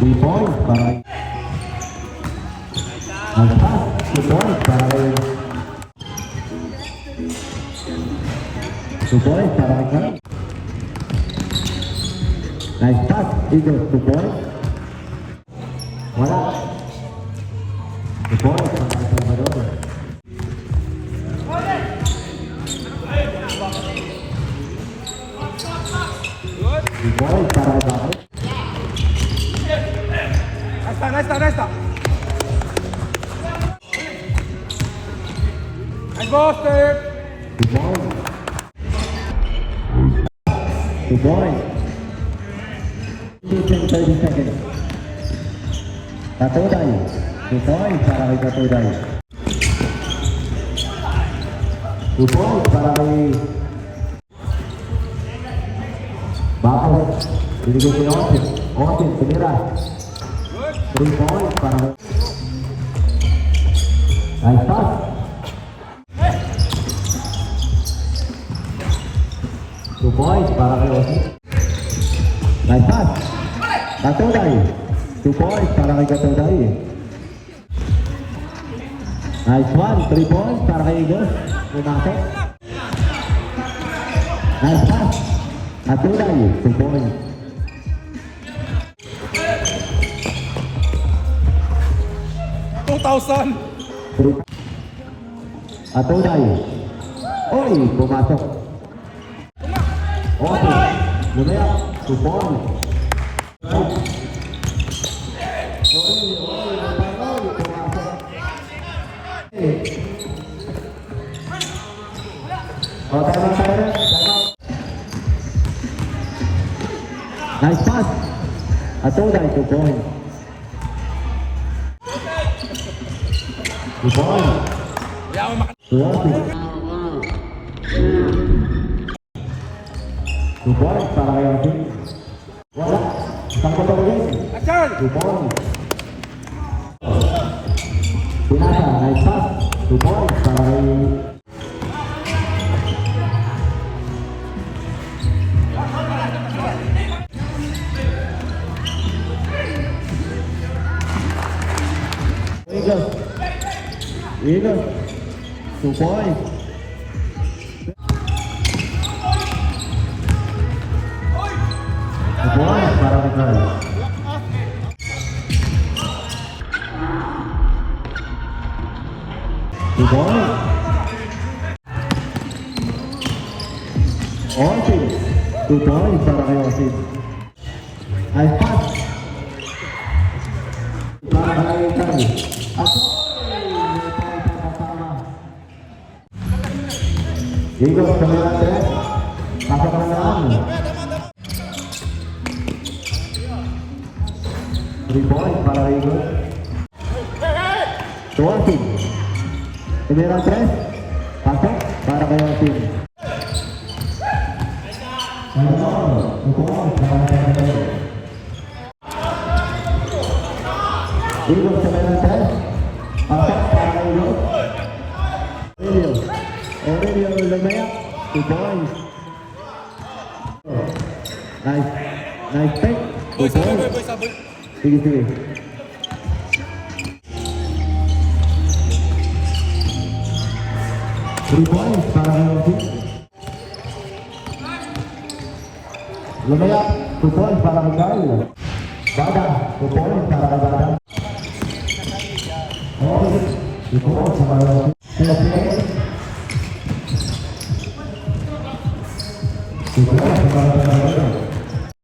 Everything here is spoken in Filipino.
3 points para kay nice pass. 2 points para kay 2 points para kay Carl. Nice pass. Eagles 2 points. Wala. 2 points para kay Salvador. 2 points para kay Bakit. Nice stop. Nice ball, Steve. 2 points. 2 points. 30 seconds. Katuday. 2 points para kay Katuday. 2 points para kay Bakit. Binigay kay Otin. Otin, tumira. 3 points para kay nice pass. 2 points para kay Otin. Nice pass. Katuday. 2 points para kay Katuday. Nice one. 3 points para kay Eagles. Pumasok. Nice pass. Katuday. 2 points. 2,000. Katuday. Oy, pumasok. Okay. Lumayak. 2 points. Nice pass. Katuday, 2 points. 2 points. Yaman maka. 2 points para kay Otin. Wala. Isang patawagin. Action. 2 points. Pinasa. Nice pass. 2 points para kay Eagles. 2 points. 2 points para kay Carl. 2 points. Otin. 2 points para kay Otin. Nice pass. Para kay Carl. Eagles kamera 3. Pasok na lang. 3 points para kay Eagles. Otin. Kamera 3. Pasok para kay Otin. Eagles kamera 3. Pasok para kay Eagles. Aurelio lumayak. 2 points. Nice pick. 2 points. Sige. 3 points para kay Otin. Lumayak. 2 points para kay Carl. Bada. 2 points para kay Bada. Okay. 2 points para kay Otin. 2 points para kay